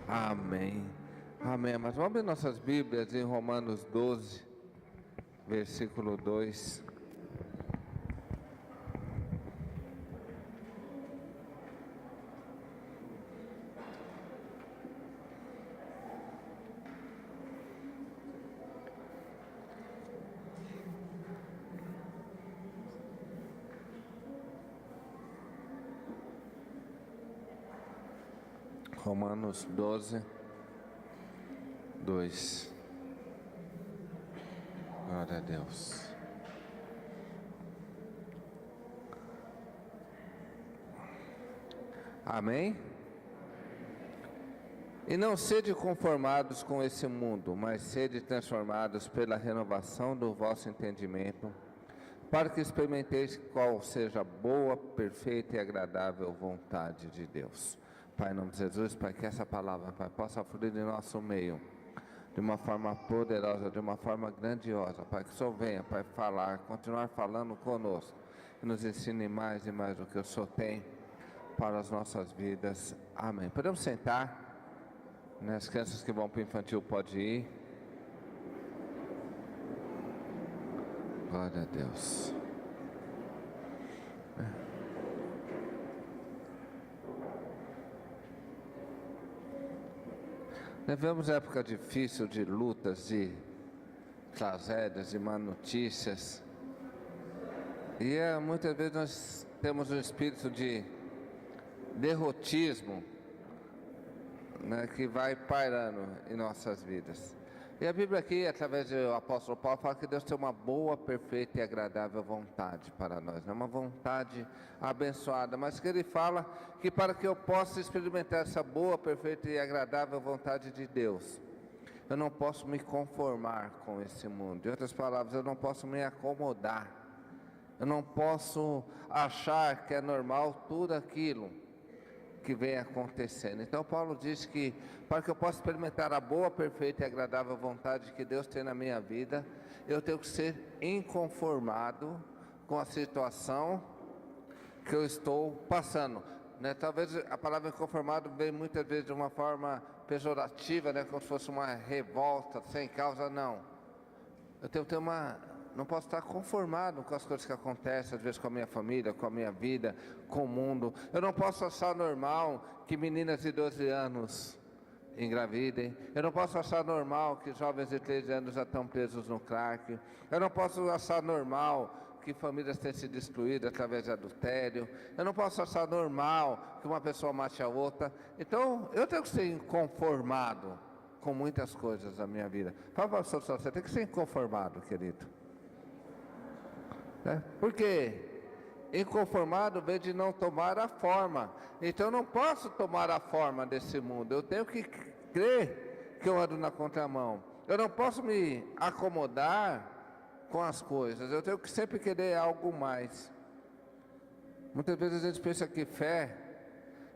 Amém. Amém. Mas vamos ver nossas Bíblias em Romanos 12, versículo 2. Romanos 12, 2. Glória a Deus. Amém? E não sede conformados com esse mundo, mas sede transformados pela renovação do vosso entendimento, para que experimenteis qual seja a boa, perfeita e agradável vontade de Deus. Pai, em nome de Jesus, Pai, que essa palavra, Pai, possa fluir em nosso meio, de uma forma poderosa, de uma forma grandiosa, Pai, que o Senhor venha, Pai, falar, continuar falando conosco, que nos ensine mais e mais do que o Senhor tem para as nossas vidas. Amém. Podemos sentar, né? As crianças que vão para o infantil podem ir. Glória a Deus. Vivemos época difícil de lutas, de tragédias, de má notícias. E muitas vezes nós temos um espírito de derrotismo, né, que vai pairando em nossas vidas. E a Bíblia aqui, através do apóstolo Paulo, fala que Deus tem uma boa, perfeita e agradável vontade para nós, não é uma vontade abençoada, mas que Ele fala que para que eu possa experimentar essa boa, perfeita e agradável vontade de Deus, eu não posso me conformar com esse mundo. Em outras palavras, eu não posso me acomodar, eu não posso achar que é normal tudo aquilo que vem acontecendo. Então Paulo diz que para que eu possa experimentar a boa, perfeita e agradável vontade que Deus tem na minha vida, eu tenho que ser inconformado com a situação que eu estou passando, né? Talvez a palavra inconformado vem muitas vezes de uma forma pejorativa, né? Como se fosse uma revolta sem causa. Não, eu tenho que ter não posso estar conformado com as coisas que acontecem, às vezes com a minha família, com a minha vida, com o mundo. Eu não posso achar normal que meninas de 12 anos engravidem. Eu não posso achar normal que jovens de 13 anos já estão presos no crack. Eu não posso achar normal que famílias têm sido destruídas através de adultério. Eu não posso achar normal que uma pessoa mate a outra. Então, eu tenho que ser inconformado com muitas coisas da minha vida. Fala para o pastor, você tem que ser inconformado, querido. Porque inconformado vem de não tomar a forma. Então eu não posso tomar a forma desse mundo. Eu tenho que crer que eu ando na contramão. Eu não posso me acomodar com as coisas. Eu tenho que sempre querer algo mais. Muitas vezes a gente pensa que fé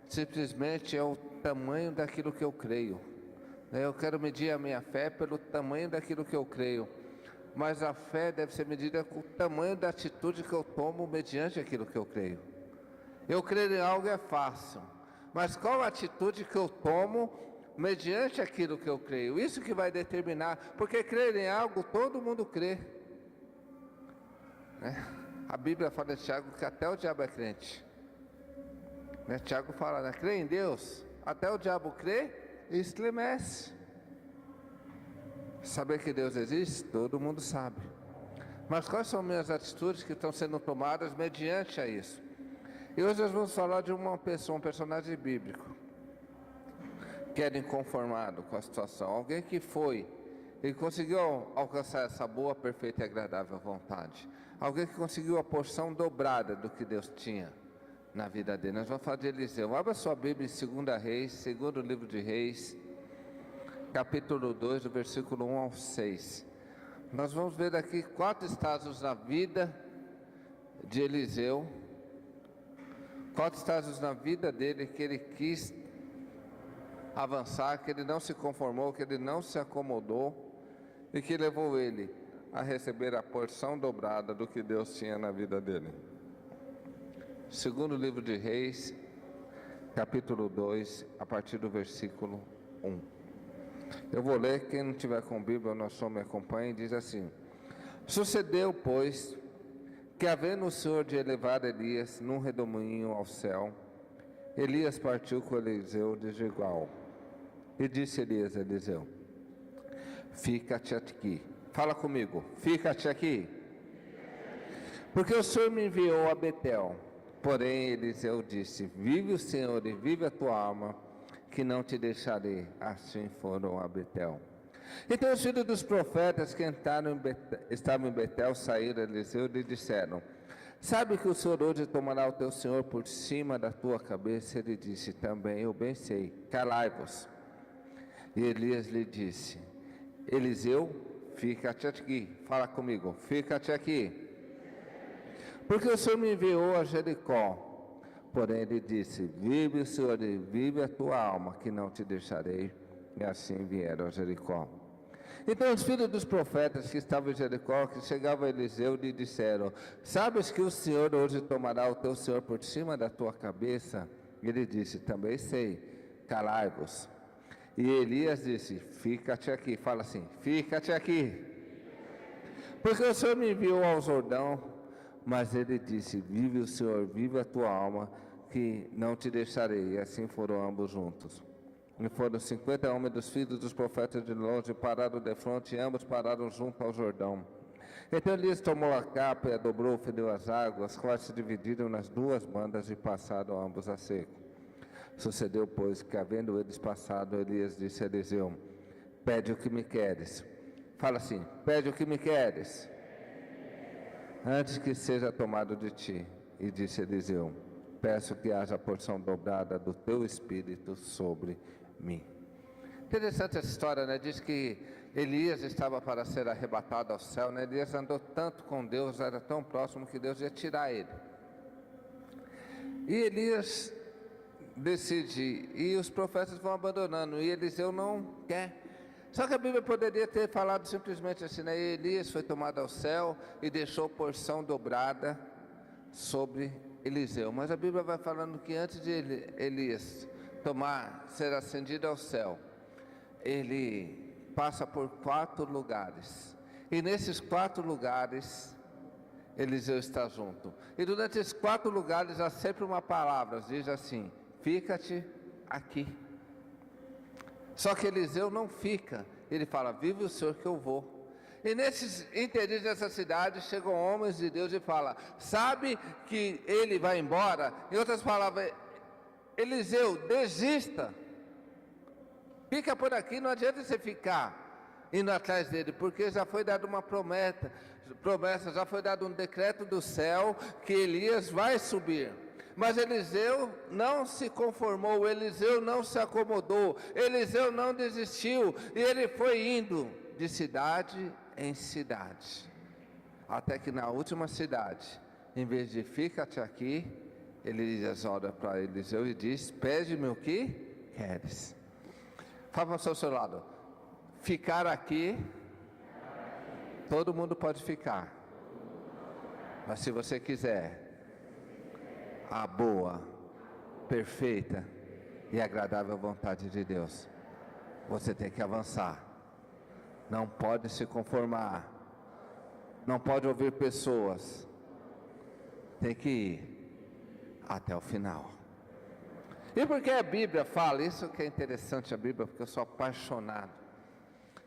simplesmente é o tamanho daquilo que eu creio. Eu quero medir a minha fé pelo tamanho daquilo que eu creio. Mas a fé deve ser medida com o tamanho da atitude que eu tomo mediante aquilo que eu creio. Eu crer em algo é fácil, mas qual a atitude que eu tomo mediante aquilo que eu creio? Isso que vai determinar, porque crer em algo todo mundo crê, né? A Bíblia fala de Tiago que até o diabo é crente, né? Tiago fala, né? Crê em Deus, até o diabo crê e estremece. Saber que Deus existe, todo mundo sabe. Mas quais são minhas atitudes que estão sendo tomadas mediante a isso? E hoje nós vamos falar de uma pessoa, um personagem bíblico, que era inconformado com a situação. Alguém que ele conseguiu alcançar essa boa, perfeita e agradável vontade. Alguém que conseguiu a porção dobrada do que Deus tinha na vida dele. Nós vamos falar de Eliseu. Abra sua Bíblia em 2 Reis, segundo livro de Reis, capítulo 2, do versículo 1 ao 6. Nós vamos ver aqui 4 estágios na vida de Eliseu, 4 estágios na vida dele que ele quis avançar, que ele não se conformou, que ele não se acomodou e que levou ele a receber a porção dobrada do que Deus tinha na vida dele. Segundo livro de Reis, capítulo 2, a partir do versículo 1. Eu vou ler, quem não tiver com Bíblia, nós só me acompanhe, diz assim: Sucedeu, pois, que havendo o Senhor de elevar Elias num redemoinho ao céu, Elias partiu com Eliseu de Gilgal. E disse Elias a Eliseu: Fica-te aqui. Fala comigo, fica-te aqui. Porque o Senhor me enviou a Betel. Porém Eliseu disse: Vive o Senhor e vive a tua alma, que não te deixarei. Assim foram a Betel. Então os filhos dos profetas que estavam em Betel saíram a Eliseu e lhe disseram: Sabe que o Senhor hoje tomará o teu Senhor por cima da tua cabeça? Ele disse: Também eu bem sei, calai-vos. E Elias lhe disse: Eliseu, fica-te aqui. Fala comigo, fica-te aqui. Porque o Senhor me enviou a Jericó. Porém ele disse: Vive o Senhor e vive a tua alma, que não te deixarei. E assim vieram a Jericó. Então os filhos dos profetas que estavam em Jericó, que chegavam a Eliseu, lhe disseram: Sabes que o Senhor hoje tomará o teu Senhor por cima da tua cabeça? Ele disse: Também sei, calai-vos. E Elias disse: Fica-te aqui. Fala assim: Fica-te aqui. Porque o Senhor me enviou ao Jordão. Mas ele disse: Vive o Senhor, vive a tua alma, que não te deixarei. E assim foram ambos juntos. E foram 50 homens dos filhos dos profetas de longe, pararam de frente, e ambos pararam junto ao Jordão. Então Elias tomou a capa e a dobrou, feriu as águas, quais se dividiram nas duas bandas e passaram ambos a seco. Sucedeu, pois, que havendo eles passado, Elias disse a Eliseu: Pede o que me queres. Fala assim: Pede o que me queres, antes que seja tomado de ti. E disse Eliseu: Peço que haja porção dobrada do teu espírito sobre mim. Interessante essa história, né? Diz que Elias estava para ser arrebatado ao céu, né? Elias andou tanto com Deus, era tão próximo que Deus ia tirar ele. E Elias decide ir, e os profetas vão abandonando, e Eliseu não quer. Só que a Bíblia poderia ter falado simplesmente assim, né? Elias foi tomado ao céu e deixou porção dobrada sobre Eliseu. Mas a Bíblia vai falando que antes de Elias ser ascendido ao céu, ele passa por 4 lugares. E nesses 4 lugares, Eliseu está junto. E durante esses 4 lugares há sempre uma palavra, diz assim: Fica-te aqui. Só que Eliseu não fica, ele fala: Vive o Senhor que eu vou. E nesses interiores dessa cidade chegam homens de Deus e falam: Sabe que ele vai embora? Em outras palavras, Eliseu, desista. Fica por aqui, não adianta você ficar indo atrás dele, porque já foi dada uma promessa, já foi dado um decreto do céu que Elias vai subir. Mas Eliseu não se conformou, Eliseu não se acomodou, Eliseu não desistiu, e ele foi indo de cidade em cidade, até que na última cidade, em vez de fica-te aqui, Elias olha para Eliseu e diz: Pede-me o que queres. Fala para o seu lado: ficar aqui, todo mundo pode ficar, mas se você quiser a boa, perfeita e agradável vontade de Deus, você tem que avançar. Não pode se conformar, não pode ouvir pessoas, tem que ir até o final. E por que a Bíblia fala, isso que é interessante a Bíblia, porque eu sou apaixonado.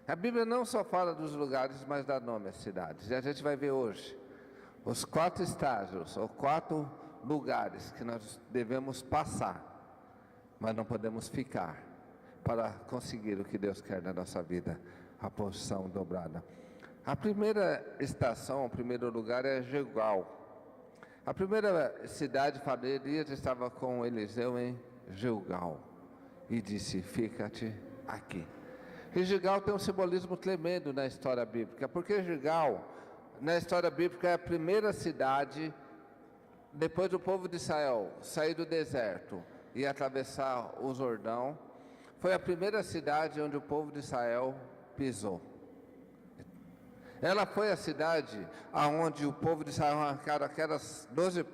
A Bíblia não só fala dos lugares, mas dá nome às cidades. E a gente vai ver hoje os 4 estágios, ou 4 lugares que nós devemos passar, mas não podemos ficar, para conseguir o que Deus quer na nossa vida, a porção dobrada. A primeira estação, o primeiro lugar é Gilgal. A primeira cidade, Elias estava com Eliseu em Gilgal e disse: Fica-te aqui. E Gilgal tem um simbolismo tremendo na história bíblica, porque Gilgal, na história bíblica, é a primeira cidade, depois do povo de Israel sair do deserto e atravessar o Jordão, foi a primeira cidade onde o povo de Israel pisou. Ela foi a cidade onde o povo de Israel arrancaram aquelas 12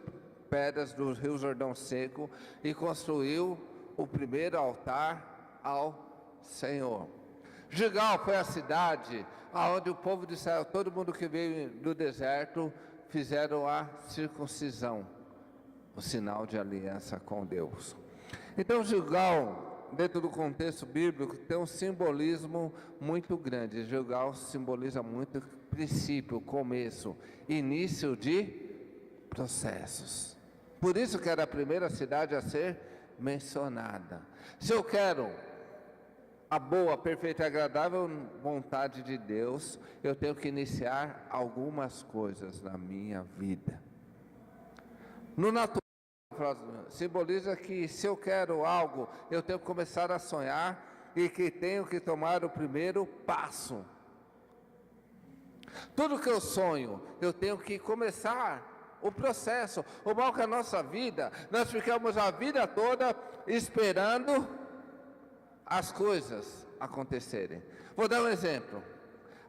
pedras do rio Jordão seco e construiu o primeiro altar ao Senhor. Gilgal foi a cidade onde o povo de Israel, todo mundo que veio do deserto, fizeram a circuncisão, o sinal de aliança com Deus. Então Gilgal, dentro do contexto bíblico, tem um simbolismo muito grande. Gilgal simboliza muito princípio, começo, início de processos. Por isso que era a primeira cidade a ser mencionada. Se eu quero a boa, perfeita e agradável vontade de Deus, eu tenho que iniciar algumas coisas na minha vida. No natural, simboliza que se eu quero algo, eu tenho que começar a sonhar e que tenho que tomar o primeiro passo. Tudo que eu sonho, eu tenho que começar o processo. O mal que a nossa vida, nós ficamos a vida toda esperando as coisas acontecerem. Vou dar um exemplo.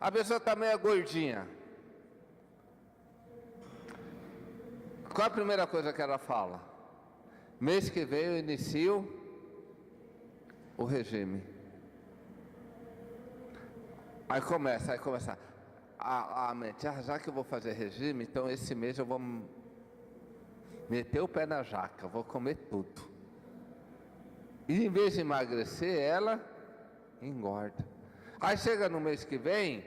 A pessoa está meio gordinha. Qual a primeira coisa que ela fala? Mês que vem eu inicio o regime. Aí começa a mente, já que eu vou fazer regime, então esse mês eu vou meter o pé na jaca, vou comer tudo. E em vez de emagrecer, ela engorda. Aí chega no mês que vem,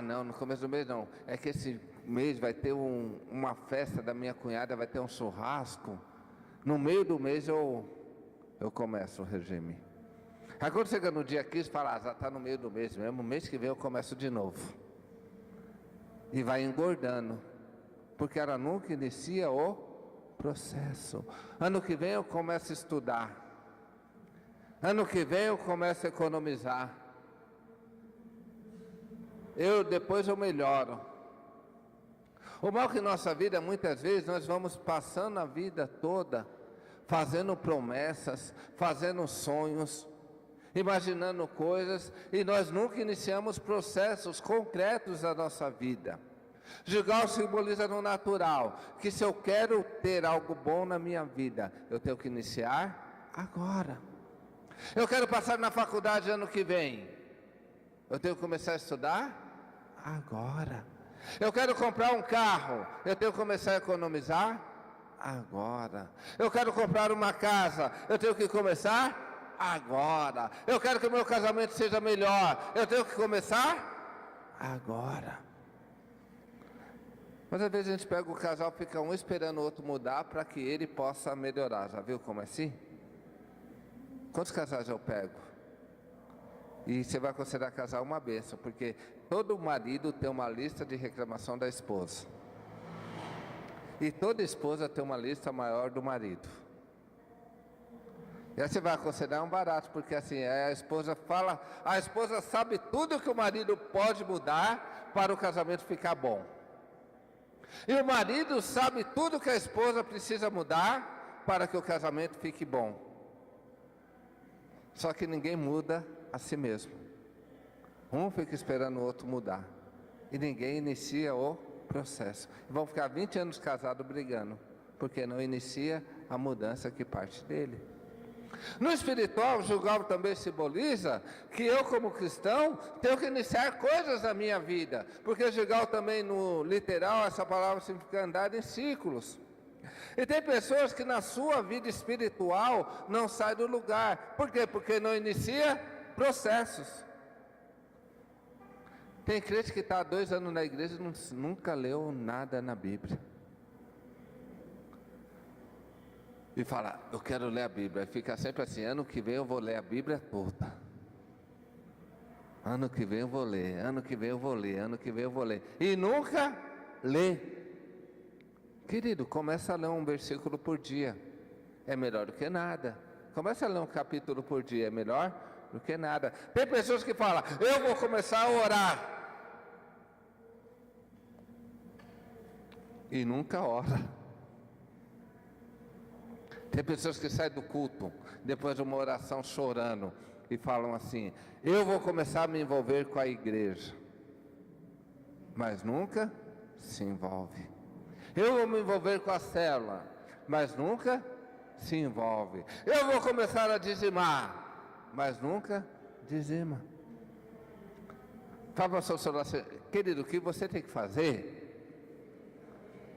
não, no começo do mês não, é que esse mês vai ter uma festa da minha cunhada, vai ter um churrasco, no meio do mês eu começo o regime. Aí quando chega no dia 15, fala, já está no meio do mês mesmo, mês que vem eu começo de novo. E vai engordando, porque ela nunca inicia o processo. Ano que vem eu começo a estudar. Ano que vem eu começo a economizar. Depois eu melhoro. O mal que em nossa vida, muitas vezes, nós vamos passando a vida toda, fazendo promessas, fazendo sonhos, imaginando coisas, e nós nunca iniciamos processos concretos da nossa vida. Gilgal simboliza no natural, que se eu quero ter algo bom na minha vida, eu tenho que iniciar agora. Eu quero passar na faculdade ano que vem, eu tenho que começar a estudar agora. Eu quero comprar um carro, eu tenho que começar a economizar agora. Eu quero comprar uma casa, eu tenho que começar agora. Eu quero que o meu casamento seja melhor, eu tenho que começar agora. Mas às vezes a gente pega o casal, fica um esperando o outro mudar para que ele possa melhorar. Já viu como é assim? Quantos casais eu pego? E você vai considerar casar uma bênção, porque todo marido tem uma lista de reclamação da esposa. E toda esposa tem uma lista maior do marido. E aí você vai considerar um barato, porque assim, a esposa sabe tudo que o marido pode mudar para o casamento ficar bom. E o marido sabe tudo que a esposa precisa mudar para que o casamento fique bom. Só que ninguém muda a si mesmo. Um fica esperando o outro mudar. E ninguém inicia o processo. E vão ficar 20 anos casados brigando, porque não inicia a mudança que parte dele. No espiritual, Gilgal também simboliza que eu, como cristão, tenho que iniciar coisas na minha vida. Porque Gilgal também, no literal, essa palavra significa andar em círculos. E tem pessoas que na sua vida espiritual não saem do lugar. Por quê? Porque não inicia processos. Tem crente que está há 2 anos na igreja e nunca leu nada na Bíblia. E fala, eu quero ler a Bíblia. E fica sempre assim, ano que vem eu vou ler a Bíblia toda. Ano que vem eu vou ler, ano que vem eu vou ler, ano que vem eu vou ler. E nunca lê. Querido, começa a ler um versículo por dia. É melhor do que nada. Começa a ler um capítulo por dia, é melhor do que nada. Tem pessoas que falam, eu vou começar a orar. E nunca ora. Tem pessoas que saem do culto, depois de uma oração chorando, e falam assim, eu vou começar a me envolver com a igreja. Mas nunca se envolve. Eu vou me envolver com a célula, mas nunca se envolve. Eu vou começar a dizimar, mas nunca dizima. Fala para o seu celular assim, querido, o que você tem que fazer?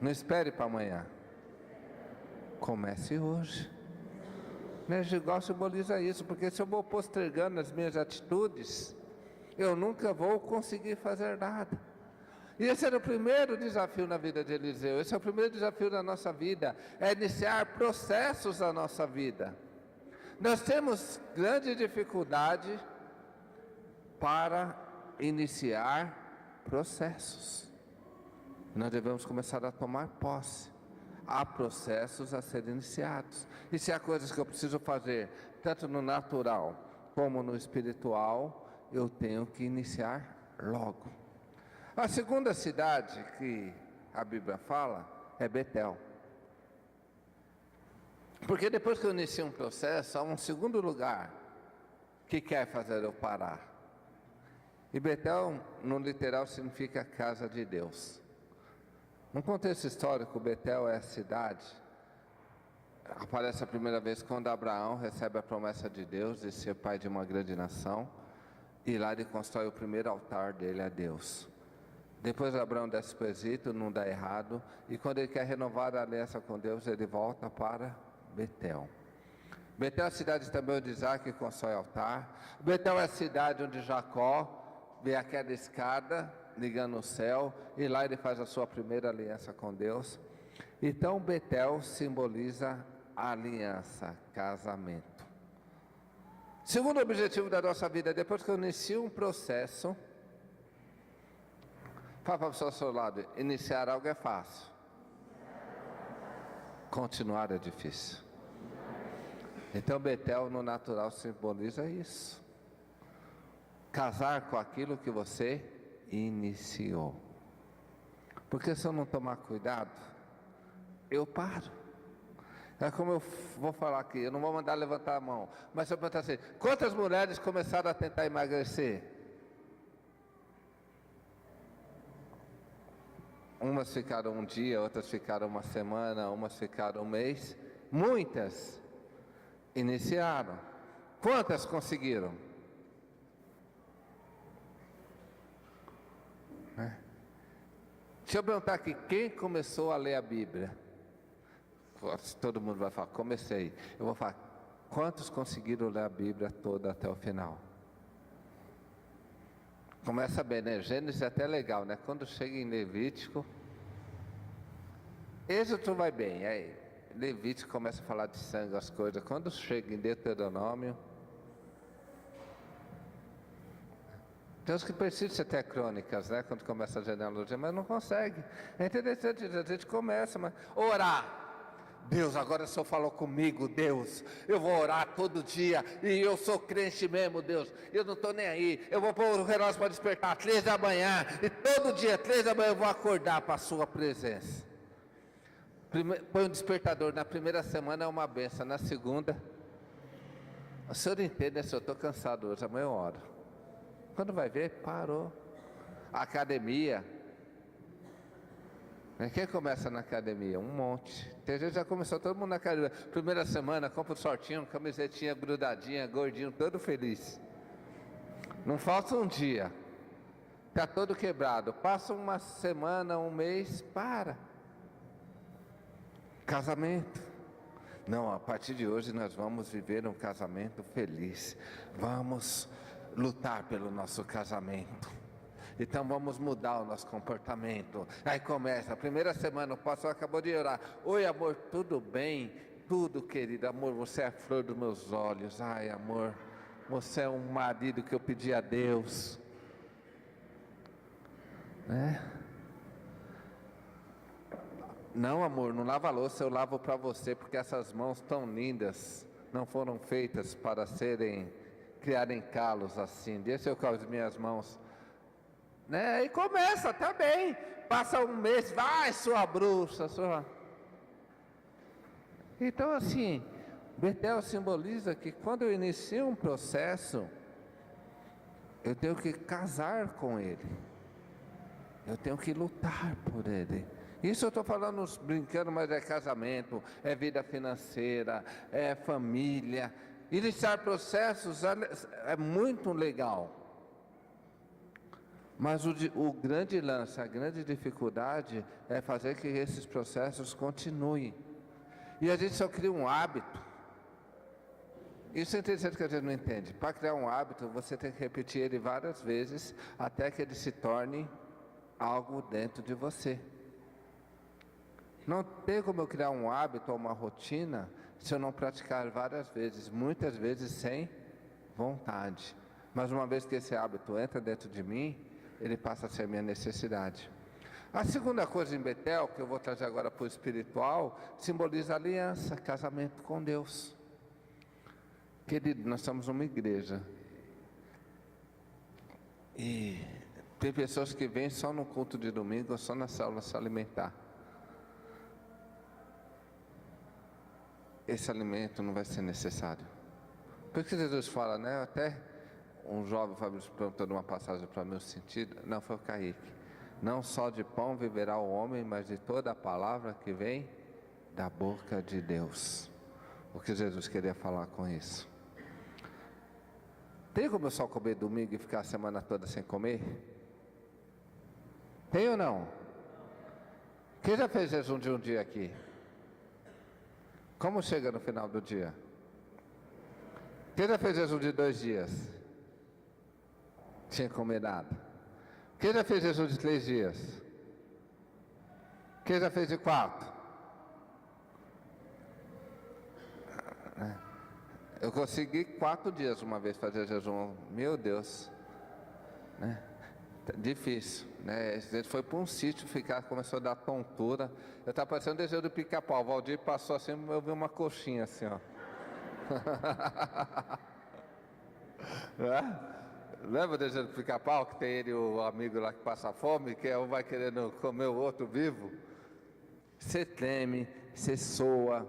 Não espere para amanhã. Comece hoje. Igual simboliza isso, porque se eu vou postergando as minhas atitudes, eu nunca vou conseguir fazer nada. E esse era o primeiro desafio na vida de Eliseu. Esse é o primeiro desafio da nossa vida, é iniciar processos na nossa vida. Nós temos grande dificuldade para iniciar processos. Nós devemos começar a tomar posse. Há processos a serem iniciados. E se há coisas que eu preciso fazer, tanto no natural como no espiritual, eu tenho que iniciar logo. A segunda cidade que a Bíblia fala é Betel. Porque depois que eu inicio um processo, há um segundo lugar que quer fazer eu parar. E Betel, no literal, significa casa de Deus. No contexto histórico, Betel é a cidade. Aparece a primeira vez quando Abraão recebe a promessa de Deus de ser pai de uma grande nação. E lá ele constrói o primeiro altar dele a Deus. Depois Abraão desce para o Egito, não dá errado. E quando ele quer renovar a aliança com Deus, ele volta para Betel. Betel é a cidade também onde Isaac constrói altar. Betel é a cidade onde Jacó vê aquela escada ligando o céu, e lá ele faz a sua primeira aliança com Deus. Então Betel simboliza a aliança, casamento. Segundo objetivo da nossa vida, depois que eu inicio um processo, fala para o seu lado, iniciar algo é fácil, continuar é difícil. Então Betel no natural simboliza isso. Casar com aquilo que você iniciou. Porque se eu não tomar cuidado, eu paro. É como eu vou falar aqui, eu não vou mandar levantar a mão, mas se eu perguntar assim, quantas mulheres começaram a tentar emagrecer? Umas ficaram um dia, outras ficaram uma semana, umas ficaram um mês. Muitas iniciaram. Quantas conseguiram? Deixa eu perguntar aqui, quem começou a ler a Bíblia? Todo mundo vai falar, comecei. Eu vou falar, quantos conseguiram ler a Bíblia toda até o final? Começa bem, né? Gênesis é até legal, né? Quando chega em Levítico, Êxodo vai bem, aí Levítico começa a falar de sangue, as coisas. Quando chega em Deuteronômio, tem uns que persistem até crônicas, né? Quando começa a genealogia, mas não consegue. É interessante, a gente começa, mas orar. Deus, agora o Senhor falou comigo, Deus. Eu vou orar todo dia e eu sou crente mesmo, Deus. Eu não estou nem aí. Eu vou pôr o relógio para despertar 3 da manhã e todo dia, 3 da manhã, eu vou acordar para a sua presença. Põe um despertador. Na primeira semana é uma benção, na segunda, o Senhor entende, né, Senhor? Eu estou cansado hoje, amanhã eu oro. Quando vai ver, parou. A academia. Quem começa na academia? Um monte. Tem gente que já começou, todo mundo na academia. Primeira semana, compra um shortinho, camisetinha grudadinha, gordinho, todo feliz. Não falta um dia. Está todo quebrado. Passa uma semana, um mês, para. Casamento. Não, a partir de hoje nós vamos viver um casamento feliz. Vamos lutar pelo nosso casamento. Então vamos mudar o nosso comportamento. Aí começa, a primeira semana o pastor acabou de orar. Oi amor, tudo bem? Tudo, querido. Amor, você é a flor dos meus olhos. Ai amor, você é um marido que eu pedi a Deus. Não amor, não lava a louça, eu lavo para você. Porque essas mãos tão lindas não foram feitas para criarem calos assim. Deixa eu com as minhas mãos, né? E começa, tá bem. Passa um mês, vai sua bruxa, sua. Então assim, Betel simboliza que quando eu inicio um processo, eu tenho que casar com ele. Eu tenho que lutar por ele. Isso eu estou falando brincando, mas é casamento, é vida financeira, é família. Iniciar processos é muito legal. Mas o grande lance, a grande dificuldade é fazer que esses processos continuem. E a gente só cria um hábito. Isso é interessante que a gente não entende. Para criar um hábito, você tem que repetir ele várias vezes até que ele se torne algo dentro de você. Não tem como eu criar um hábito ou uma rotina se eu não praticar várias vezes, muitas vezes sem vontade. Mas uma vez que esse hábito entra dentro de mim, ele passa a ser minha necessidade. A segunda coisa em Betel, que eu vou trazer agora para o espiritual, simboliza aliança, casamento com Deus. Querido, nós somos uma igreja. E tem pessoas que vêm só no culto de domingo ou só na célula se alimentar. Esse alimento não vai ser necessário. Por que Jesus fala, né? Até um jovem Fabrício perguntou uma passagem para meu sentido. Não, foi o Kaique. Não só de pão viverá o homem, mas de toda a palavra que vem da boca de Deus. O que Jesus queria falar com isso? Tem como eu só comer domingo e ficar a semana toda sem comer? Tem ou não? Quem já fez jejum de um dia aqui? Como chega no final do dia? Quem já fez jejum de 2 dias? Sem comer nada. Quem já fez jejum de 3 dias? Quem já fez de 4? Eu consegui 4 dias uma vez fazer jejum. Meu Deus, né? Difícil, né? A gente foi para um sítio, começou a dar tontura. Eu estava parecendo um desejo do pica-pau. O Valdir passou assim, eu vi uma coxinha assim, ó. Lembra o desejo do pica-pau, que tem ele, o amigo lá que passa fome, que um vai querendo comer o outro vivo? Você treme, você soa,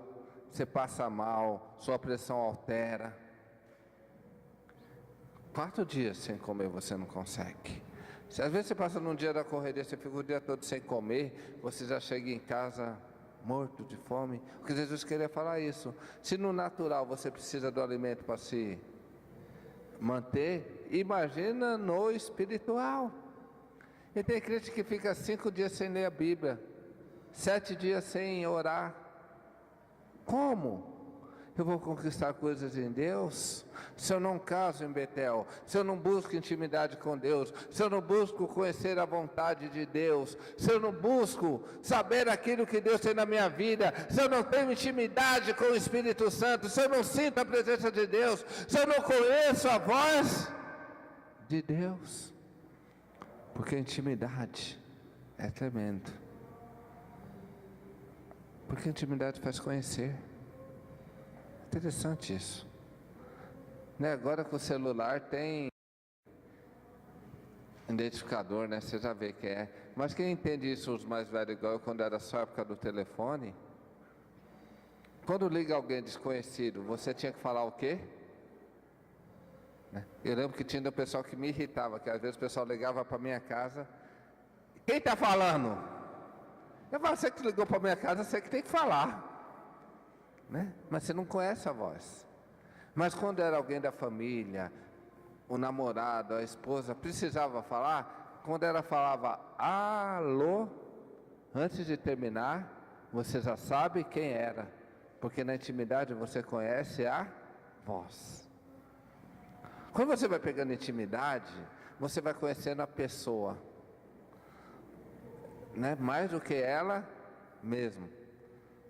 você passa mal, sua pressão altera. 4 dias sem comer você não consegue. Se às vezes você passa num dia da correria, você fica o dia todo sem comer, você já chega em casa morto de fome. O que Jesus queria falar é isso. Se no natural você precisa do alimento para se manter, imagina no espiritual. E tem crente que fica 5 dias sem ler a Bíblia, 7 dias sem orar. Como? Eu vou conquistar coisas em Deus se eu não caso em Betel, se eu não busco intimidade com Deus, se eu não busco conhecer a vontade de Deus, se eu não busco saber aquilo que Deus tem na minha vida, se eu não tenho intimidade com o Espírito Santo, se eu não sinto a presença de Deus, se eu não conheço a voz de Deus. Porque a intimidade é tremendo. Porque a intimidade faz conhecer. Interessante isso, né? Agora com o celular tem identificador, né? Você já vê que é. Mas quem entende isso, os mais velhos, igual eu, quando era só a época do telefone, quando liga alguém desconhecido, você tinha que falar o quê? Né? Eu lembro que tinha um pessoal que me irritava, que às vezes o pessoal ligava para minha casa. Quem está falando? Eu falo, você que ligou para minha casa, você que tem que falar. Né? Mas você não conhece a voz. Mas quando era alguém da família, o namorado, a esposa, precisava falar, quando ela falava alô, antes de terminar, você já sabe quem era, porque na intimidade você conhece a voz. Quando você vai pegando intimidade, você vai conhecendo a pessoa, né? Mais do que ela mesmo.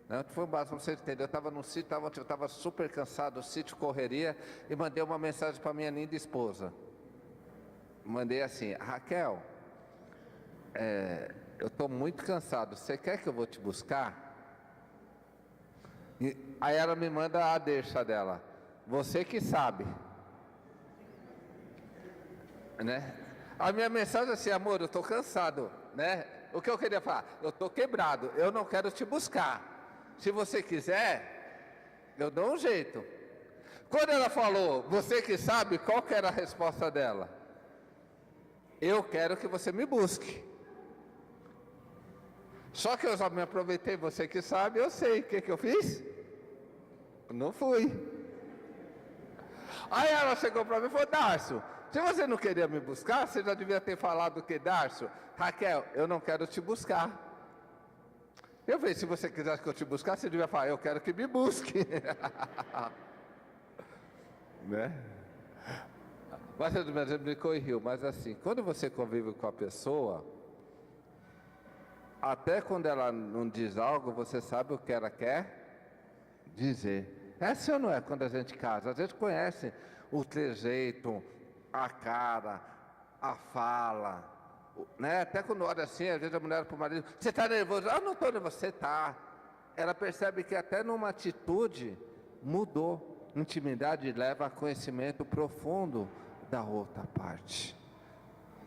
Não, foi básico, você entendeu? Eu estava no sítio, eu estava super cansado, o sítio correria, e mandei uma mensagem para minha linda esposa. Mandei assim: Raquel, eu estou muito cansado, você quer que eu vou te buscar? Aí ela me manda a deixa dela: você que sabe, né? A minha mensagem é assim: amor, eu estou cansado, né? O que eu queria falar? Eu estou quebrado, eu não quero te buscar. Se você quiser, eu dou um jeito. Quando ela falou, você que sabe, qual que era a resposta dela? Eu quero que você me busque. Só que eu já me aproveitei, você que sabe, eu sei. O que eu fiz? Não fui. Aí ela chegou para mim e falou: Darcio, se você não queria me buscar, você já devia ter falado que, Darcio, Raquel, eu não quero te buscar. Eu falei: se você quisesse que eu te buscasse, você devia falar: eu quero que me busque. Né? Mas você me explicou e riu, mas assim, quando você convive com a pessoa, até quando ela não diz algo, você sabe o que ela quer dizer. É assim ou não é quando a gente casa? A gente conhece o trejeito, a cara, a fala, né? Até quando olha assim, às vezes a mulher para o marido: você está nervoso? Ah, não estou nervoso. Você está. Ela percebe que até numa atitude mudou. Intimidade leva a conhecimento profundo da outra parte.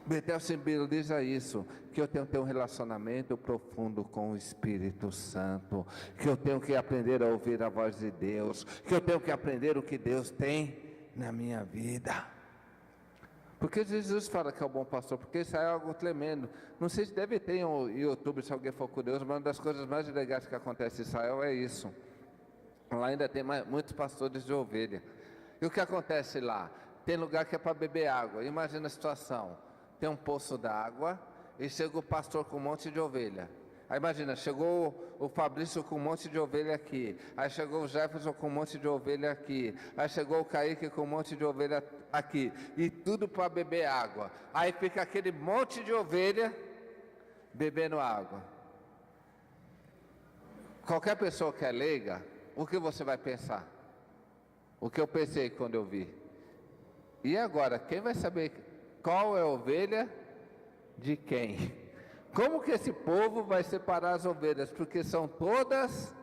Betel simboliza isso, que eu tenho que ter um relacionamento profundo com o Espírito Santo, que eu tenho que aprender a ouvir a voz de Deus, que eu tenho que aprender o que Deus tem na minha vida. Porque Jesus fala que é o bom pastor, porque isso é algo tremendo. Não sei se deve ter no YouTube, se alguém for curioso, mas uma das coisas mais legais que acontece em Israel é isso. Lá ainda tem muitos pastores de ovelha. E o que acontece lá? Tem lugar que é para beber água. Imagina a situação: tem um poço d'água e chega o pastor com um monte de ovelha. Aí imagina, chegou o Fabrício com um monte de ovelha aqui. Aí chegou o Jefferson com um monte de ovelha aqui. Aí chegou o Kaique com um monte de ovelha aqui. E tudo para beber água. Aí fica aquele monte de ovelha bebendo água. Qualquer pessoa que é leiga, o que você vai pensar? O que eu pensei quando eu vi. E agora, quem vai saber qual é a ovelha de quem? Como que esse povo vai separar as ovelhas? Porque são todas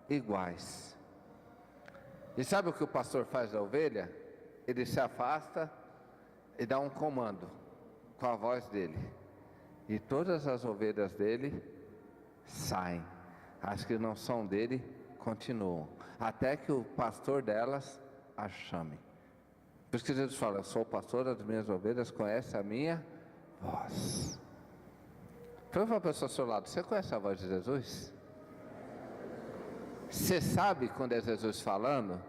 iguais. E sabe o que o pastor faz da ovelha? Ele se afasta e dá um comando com a voz dele. E todas as ovelhas dele saem. As que não são dele continuam, até que o pastor delas a chame. Por isso que Jesus fala: eu sou o pastor das minhas ovelhas, conhece a minha voz. Então, para a pessoa ao seu lado: você conhece a voz de Jesus? Você sabe quando é Jesus falando?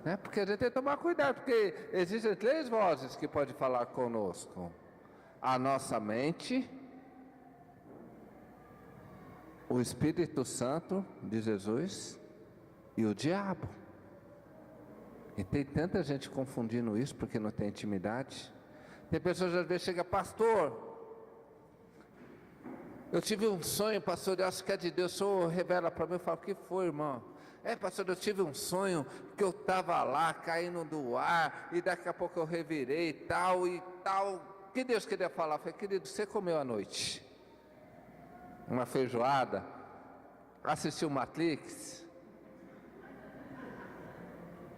Né? Porque a gente tem que tomar cuidado, porque existem 3 vozes que podem falar conosco: a nossa mente, o Espírito Santo de Jesus e o diabo. E tem tanta gente confundindo isso porque não tem intimidade. Tem pessoas que às vezes chegam: pastor, eu tive um sonho, pastor, eu acho que é de Deus. O senhor revela para mim. Eu falo: o que foi, irmão? É, pastor, eu tive um sonho que eu estava lá caindo do ar e daqui a pouco eu revirei e tal. O que Deus queria falar? Eu falei: querido, você comeu à noite uma feijoada? Assistiu Matrix?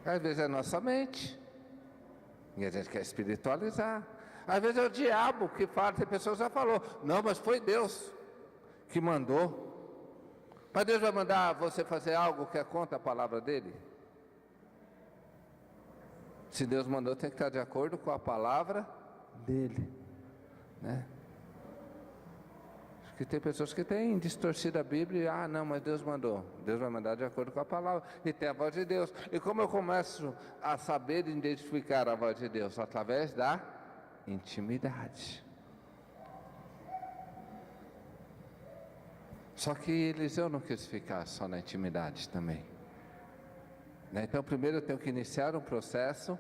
Às vezes é nossa mente, e a gente quer espiritualizar. Às vezes é o diabo que fala. Tem pessoas que já falou: não, mas foi Deus que mandou. Mas Deus vai mandar você fazer algo que é contra a palavra dele? Se Deus mandou, tem que estar de acordo com a palavra dele, né? Que tem pessoas que têm distorcido a Bíblia e: ah, não, mas Deus mandou. Deus vai mandar de acordo com a palavra. E tem a voz de Deus. E como eu começo a saber identificar a voz de Deus? Através da intimidade. Só que Eliseu não quis ficar só na intimidade também, né? Então primeiro eu tenho que iniciar um processo.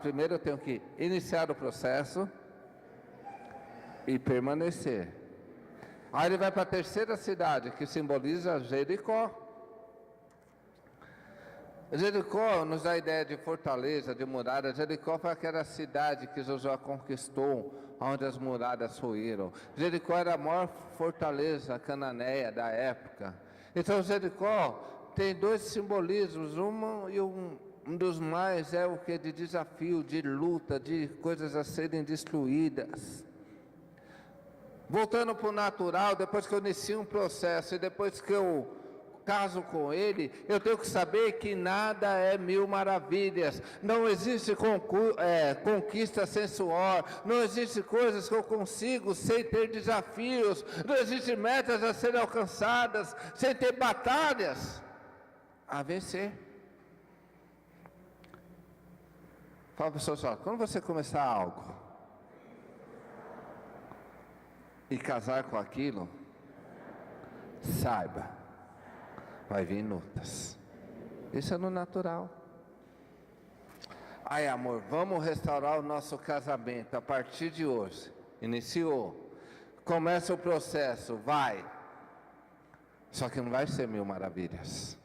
Primeiro eu tenho que iniciar o processo e permanecer. Aí ele vai para a terceira cidade, que simboliza Jericó. Jericó nos dá a ideia de fortaleza, de muralha. Jericó foi aquela cidade que Josué conquistou, onde as muralhas ruíram. Jericó era a maior fortaleza cananeia da época. Então Jericó tem 2 simbolismos. Um dos mais é o que? De desafio, de luta, de coisas a serem destruídas. Voltando para o natural, depois que eu inicio um processo e depois que eu caso com ele, eu tenho que saber que nada é 1000 maravilhas. Não existe conquista sem suor. Não existe coisas que eu consigo sem ter desafios. Não existe metas a serem alcançadas sem ter batalhas a vencer. Fala para a pessoa, quando você começar algo e casar com aquilo, saiba, vai vir lutas. Isso é no natural. Ai, amor, vamos restaurar o nosso casamento a partir de hoje. Iniciou. Começa o processo, vai. Só que não vai ser mil maravilhas.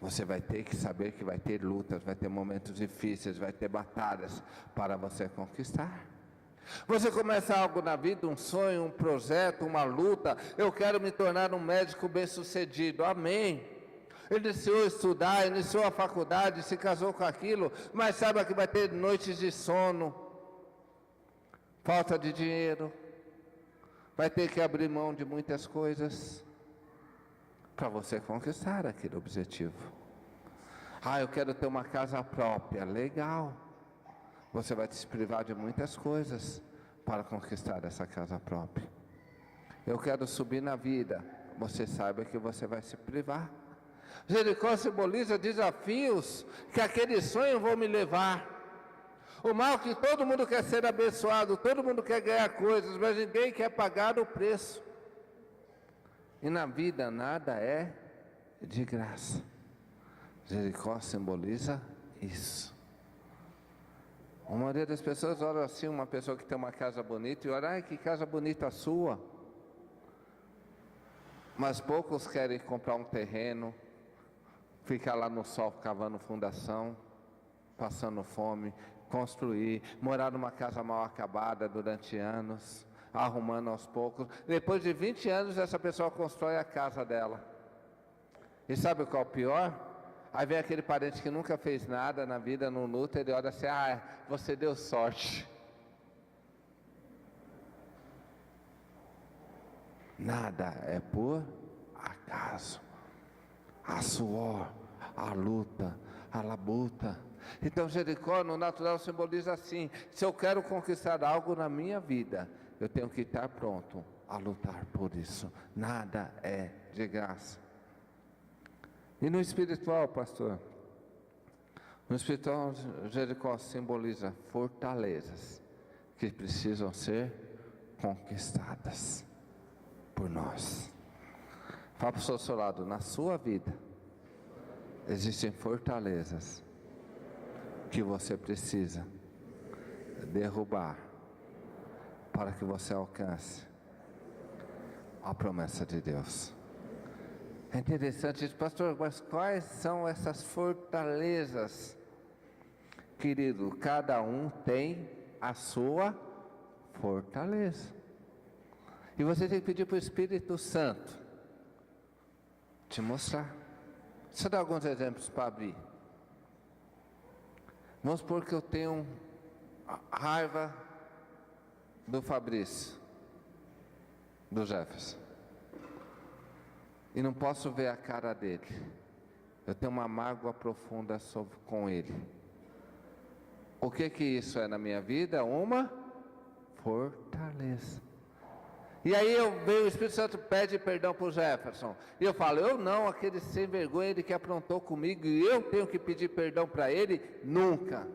Você vai ter que saber que vai ter lutas, vai ter momentos difíceis, vai ter batalhas para você conquistar. Você começa algo na vida, um sonho, um projeto, uma luta. Eu quero me tornar um médico bem-sucedido. Amém. Iniciou a estudar, iniciou a faculdade, se casou com aquilo, mas saiba que vai ter noites de sono, falta de dinheiro, vai ter que abrir mão de muitas coisas para você conquistar aquele objetivo. Ah, eu quero ter uma casa própria. Legal. Você vai se privar de muitas coisas para conquistar essa casa própria. Eu quero subir na vida. Você saiba que você vai se privar. Jericó simboliza desafios que aquele sonho vão me levar. O mal que todo mundo quer ser abençoado, todo mundo quer ganhar coisas, mas ninguém quer pagar o preço. E na vida nada é de graça. Jericó simboliza isso. A maioria das pessoas olha assim, uma pessoa que tem uma casa bonita e olha, ai, que casa bonita a sua. Mas poucos querem comprar um terreno, ficar lá no sol cavando fundação, passando fome, construir, morar numa casa mal acabada durante anos, arrumando aos poucos. Depois de 20 anos essa pessoa constrói a casa dela. E sabe qual é o pior? Aí vem aquele parente que nunca fez nada na vida, não luta, ele olha assim, ah, você deu sorte. Nada é por acaso. A suor, a luta, a labuta. Então Jericó no natural simboliza assim, se eu quero conquistar algo na minha vida, eu tenho que estar pronto a lutar por isso. Nada é de graça. E no espiritual, pastor? No espiritual, Jericó simboliza fortalezas que precisam ser conquistadas por nós. Fala para o seu lado, na sua vida, existem fortalezas que você precisa derrubar para que você alcance a promessa de Deus. É interessante isso, pastor, mas quais são essas fortalezas? Querido, cada um tem a sua fortaleza. E você tem que pedir para o Espírito Santo te mostrar. Deixa eu dar alguns exemplos para abrir. Vamos supor que eu tenho raiva do Fabrício, do Jefferson. E não posso ver a cara dele. Eu tenho uma mágoa profunda com ele. O que isso é na minha vida? Uma fortaleza. E aí o Espírito Santo pede perdão para o Jefferson. E eu falo, eu não, aquele sem vergonha, ele que aprontou comigo, e eu tenho que pedir perdão para ele? Nunca.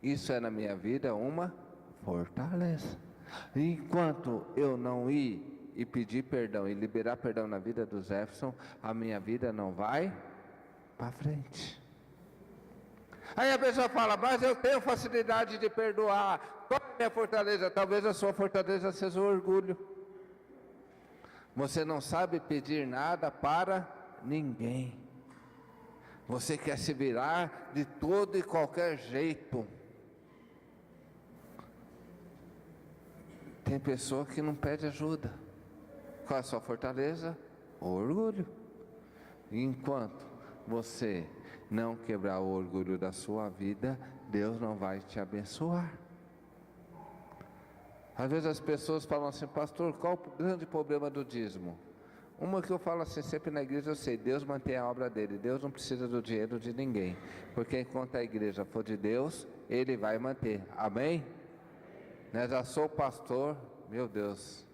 Isso é na minha vida uma fortaleza. E enquanto eu não ir e pedir perdão e liberar perdão na vida do Jefferson, a minha vida não vai para frente. Aí a pessoa fala, mas eu tenho facilidade de perdoar. Qual é a minha fortaleza? Talvez a sua fortaleza seja o orgulho. Você não sabe pedir nada para ninguém. Você quer se virar de todo e qualquer jeito. Tem pessoa que não pede ajuda. Qual é a sua fortaleza? O orgulho. Enquanto você não quebrar o orgulho da sua vida, Deus não vai te abençoar. Às vezes as pessoas falam assim, pastor, qual o grande problema do dízimo? Uma que eu falo assim, sempre na igreja eu sei, Deus mantém a obra dele, Deus não precisa do dinheiro de ninguém, porque enquanto a igreja for de Deus, Ele vai manter, amém? Eu já sou pastor, meu Deus,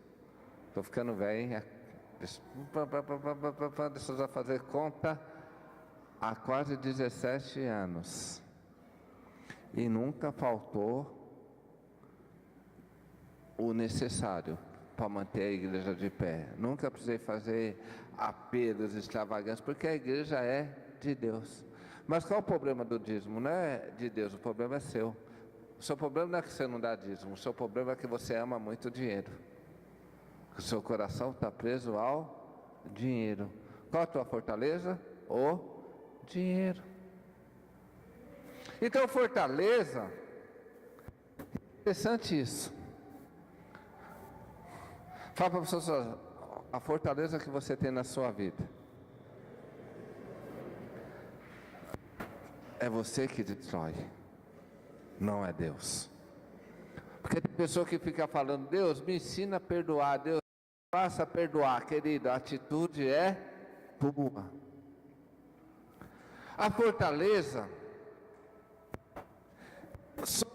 estou ficando velho, deixa eu já fazer conta, há quase 17 anos. E nunca faltou o necessário para manter a igreja de pé. Nunca precisei fazer apelos extravagantes, porque a igreja é de Deus. Mas qual é o problema do dízimo? Não é de Deus, o problema é seu. O seu problema não é que você não dá dízimo, o seu problema é que você ama muito dinheiro. O seu coração está preso ao dinheiro. Qual a tua fortaleza? O dinheiro. Então, fortaleza, interessante isso. Fala para a pessoa a fortaleza que você tem na sua vida. É você que destrói, não é Deus. Porque tem pessoa que fica falando, Deus me ensina a perdoar, Deus faça a perdoar, querido, a atitude é tua. A fortaleza som.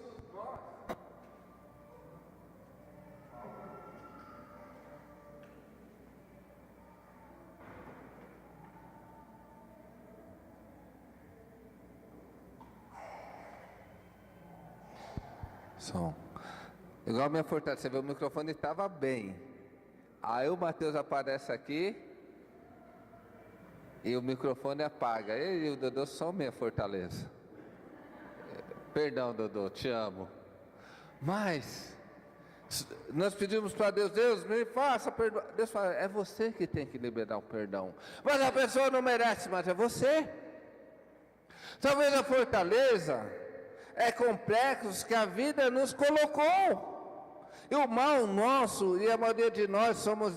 Igual a minha fortaleza, você vê, o microfone estava bem. Aí o Mateus aparece aqui e o microfone apaga. E o Dodô são minha fortaleza. Perdão, Dodô, te amo. Mas nós pedimos para Deus, Deus me faça perdoar. Deus fala, é você que tem que liberar o perdão. Mas a pessoa não merece, mas é você. Talvez a fortaleza é complexo que a vida nos colocou. E o mal nosso, e a maioria de nós somos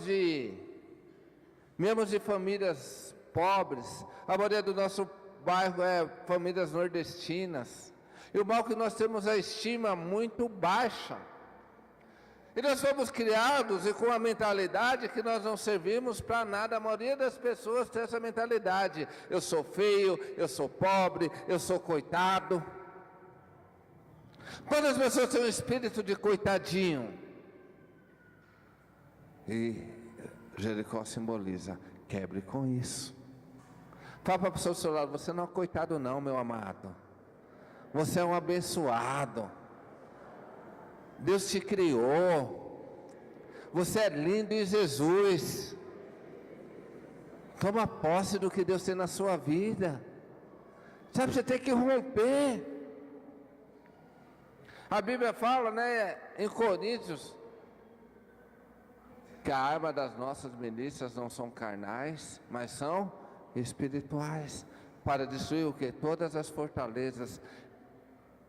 membros de famílias pobres, a maioria do nosso bairro é famílias nordestinas, e o mal que nós temos é a estima muito baixa. E nós fomos criados e com a mentalidade que nós não servimos para nada. A maioria das pessoas tem essa mentalidade, eu sou feio, eu sou pobre, eu sou coitado. Quantas pessoas têm um espírito de coitadinho? E Jericó simboliza, quebre com isso. Fala para a pessoa do seu lado, você não é coitado não, meu amado. Você é um abençoado. Deus te criou. Você é lindo em Jesus. Toma posse do que Deus tem na sua vida. Sabe, você tem que romper. A Bíblia fala, né, em Coríntios, que a arma das nossas milícias não são carnais, mas são espirituais, para destruir o que? Todas as fortalezas,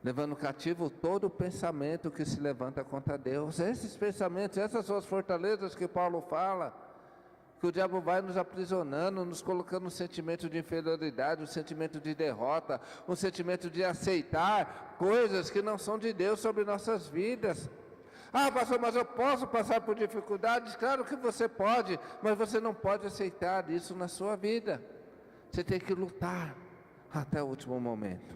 levando cativo todo o pensamento que se levanta contra Deus. Esses pensamentos, essas são as fortalezas que Paulo fala, que o diabo vai nos aprisionando, nos colocando um sentimento de inferioridade, um sentimento de derrota, um sentimento de aceitar coisas que não são de Deus sobre nossas vidas. Ah, pastor, mas eu posso passar por dificuldades? Claro que você pode, mas você não pode aceitar isso na sua vida. Você tem que lutar até o último momento.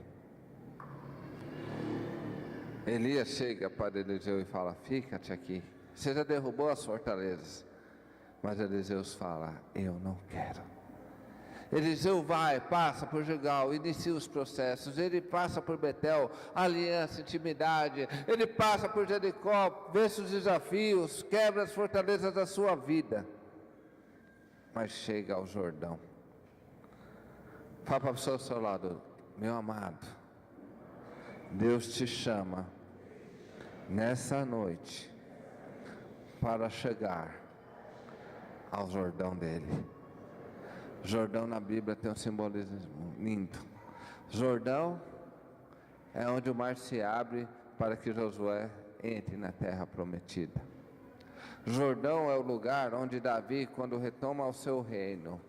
Elias chega para Eliseu e fala, fica-te aqui. Você já derrubou as fortalezas. Mas Eliseu fala, eu não quero. Eliseu vai, passa por Gilgal, inicia os processos, ele passa por Betel, aliança, intimidade, ele passa por Jericó, vence os desafios, quebra as fortalezas da sua vida, mas chega ao Jordão. Fala para a pessoa ao seu lado, meu amado, Deus te chama nessa noite para chegar ao Jordão dele. Jordão na Bíblia tem um simbolismo lindo. Jordão é onde o mar se abre para que Josué entre na terra prometida. Jordão é o lugar onde Davi, quando retoma o seu reino,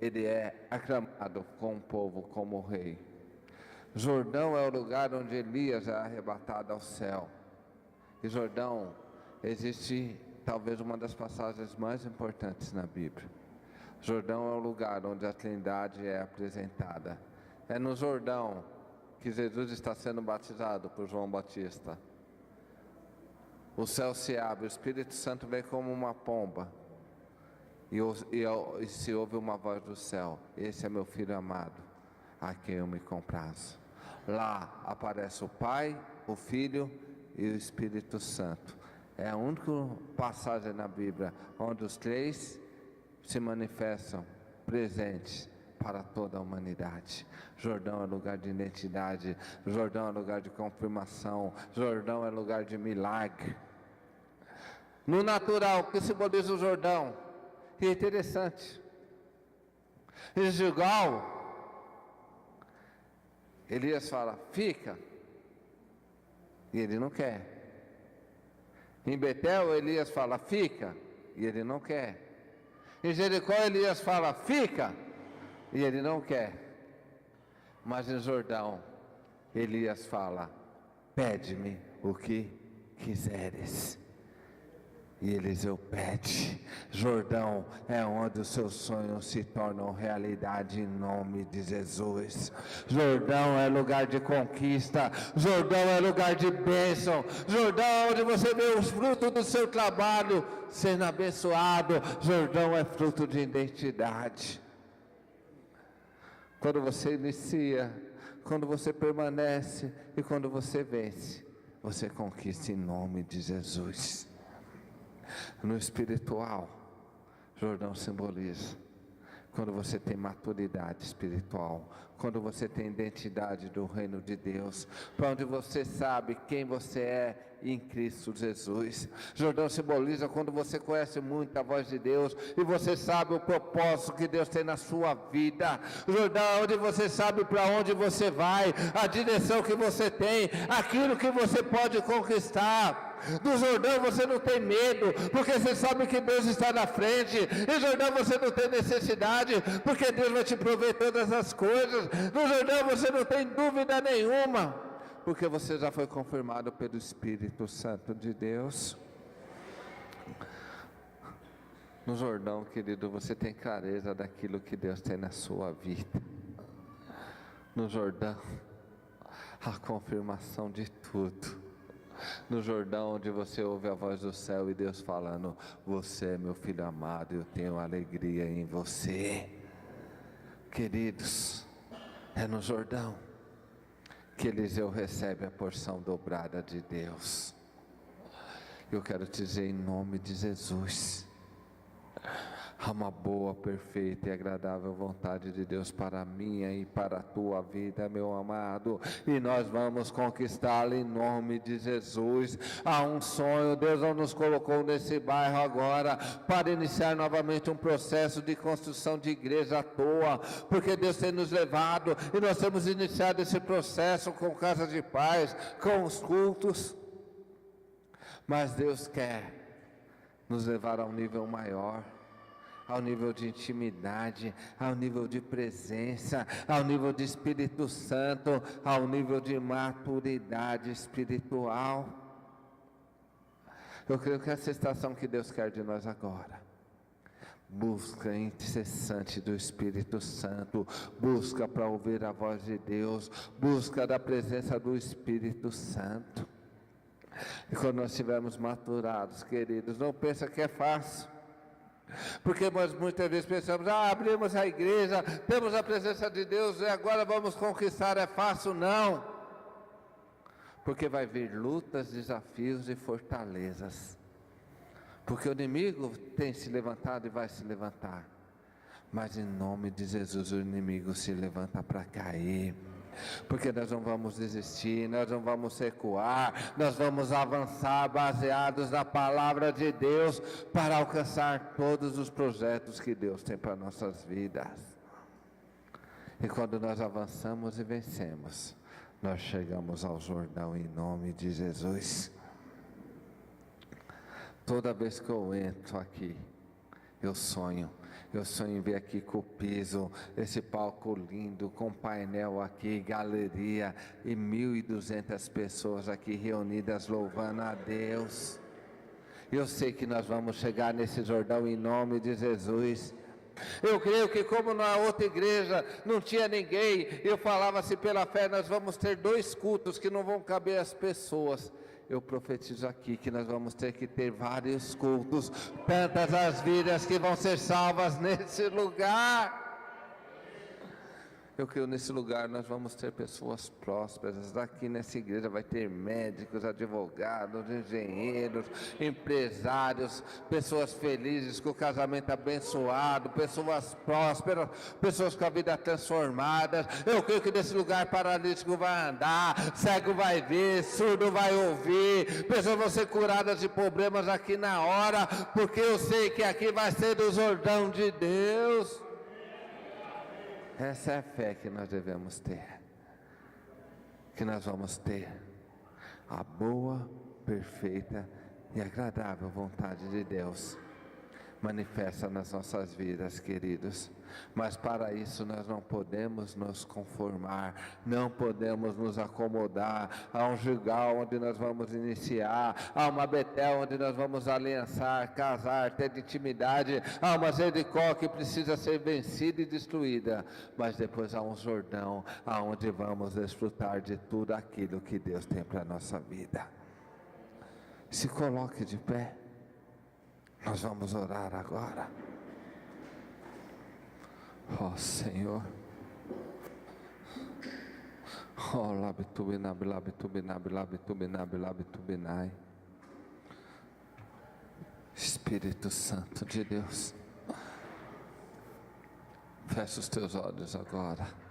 ele é aclamado com o povo como rei. Jordão é o lugar onde Elias é arrebatado ao céu. E Jordão existe talvez uma das passagens mais importantes na Bíblia. Jordão é o lugar onde a Trindade é apresentada. É no Jordão que Jesus está sendo batizado por João Batista. O céu se abre, o Espírito Santo vem como uma pomba. E se ouve uma voz do céu, esse é meu filho amado, a quem eu me comprazo. Lá aparece o Pai, o Filho e o Espírito Santo. É a única passagem na Bíblia onde os três se manifestam presentes para toda a humanidade. Jordão é lugar de identidade, Jordão é lugar de confirmação, Jordão é lugar de milagre. No natural, o que simboliza o Jordão? E é interessante. Em Gilgal, Elias fala, fica, e ele não quer. Em Betel, Elias fala, fica, e ele não quer. Em Jericó, Elias fala, fica, e ele não quer. Mas em Jordão, Elias fala, pede-me o que quiseres. E Eliseu pede. Jordão é onde os seus sonhos se tornam realidade em nome de Jesus. Jordão é lugar de conquista. Jordão é lugar de bênção. Jordão é onde você vê os frutos do seu trabalho sendo abençoado. Jordão é fruto de identidade. Quando você inicia, quando você permanece e quando você vence, você conquista em nome de Jesus. No espiritual, Jordão simboliza quando você tem maturidade espiritual, quando você tem identidade do reino de Deus, para onde você sabe quem você é em Cristo Jesus. Jordão simboliza quando você conhece muito a voz de Deus e você sabe o propósito que Deus tem na sua vida. Jordão é onde você sabe para onde você vai, a direção que você tem, aquilo que você pode conquistar. Do Jordão você não tem medo, porque você sabe que Deus está na frente. Em Jordão você não tem necessidade, porque Deus vai te prover todas as coisas. No Jordão você não tem dúvida nenhuma, porque você já foi confirmado pelo Espírito Santo de Deus. No Jordão, querido, você tem clareza daquilo que Deus tem na sua vida. No Jordão, a confirmação de tudo. No Jordão, onde você ouve a voz do céu e Deus falando, você é meu filho amado, eu tenho alegria em você. Queridos, é no Jordão que Eliseu recebe a porção dobrada de Deus. Eu quero te dizer em nome de Jesus, há uma boa, perfeita e agradável vontade de Deus para a minha e para a tua vida, meu amado, e nós vamos conquistá-la em nome de Jesus. Há um sonho, Deus não nos colocou nesse bairro agora para iniciar novamente um processo de construção de igreja à toa, porque Deus tem nos levado e nós temos iniciado esse processo com casa de paz, com os cultos, mas Deus quer nos levar a um nível maior, ao nível de intimidade, ao nível de presença, ao nível de Espírito Santo, ao nível de maturidade espiritual. Eu creio que essa é a estação que Deus quer de nós agora. Busca incessante do Espírito Santo, busca para ouvir a voz de Deus, busca da presença do Espírito Santo. E quando nós estivermos maturados, queridos, não pensa que é fácil. Porque nós muitas vezes pensamos, abrimos a igreja, temos a presença de Deus e agora vamos conquistar, é fácil? Não, porque vai vir lutas, desafios e fortalezas, porque o inimigo tem se levantado e vai se levantar, mas em nome de Jesus o inimigo se levanta para cair, porque nós não vamos desistir, nós não vamos recuar, nós vamos avançar baseados na palavra de Deus para alcançar todos os projetos que Deus tem para nossas vidas. E quando nós avançamos e vencemos, nós chegamos ao Jordão em nome de Jesus. Toda vez que eu entro aqui, eu sonho em ver aqui com o piso, esse palco lindo, com painel aqui, galeria, e 1.200 pessoas aqui reunidas louvando a Deus. Eu sei que nós vamos chegar nesse Jordão em nome de Jesus. Eu creio que como na outra igreja não tinha ninguém, eu falava assim, pela fé nós vamos ter 2 cultos que não vão caber as pessoas. Eu profetizo aqui que nós vamos ter que ter vários cultos, tantas as vidas que vão ser salvas nesse lugar. Eu creio nesse lugar nós vamos ter pessoas prósperas. Aqui nessa igreja vai ter médicos, advogados, engenheiros, empresários, pessoas felizes, com o casamento abençoado, pessoas prósperas, pessoas com a vida transformada. Eu creio que nesse lugar paralítico vai andar, cego vai ver, surdo vai ouvir, pessoas vão ser curadas de problemas aqui na hora, porque eu sei que aqui vai ser do Jordão de Deus. Essa é a fé que nós devemos ter, que nós vamos ter a boa, perfeita e agradável vontade de Deus manifesta nas nossas vidas, queridos. Mas para isso nós não podemos nos conformar, não podemos nos acomodar a um Gilgal onde nós vamos iniciar, a uma Betel onde nós vamos aliançar, casar, ter intimidade, a uma Jericó que precisa ser vencida e destruída, mas depois há um Jordão aonde vamos desfrutar de tudo aquilo que Deus tem para a nossa vida. Se coloque de pé. Nós vamos orar agora. Ó Senhor. Ó labitubinab, labitubinab, labitubinab, labitubinai. Espírito Santo de Deus. Fecha os teus olhos agora.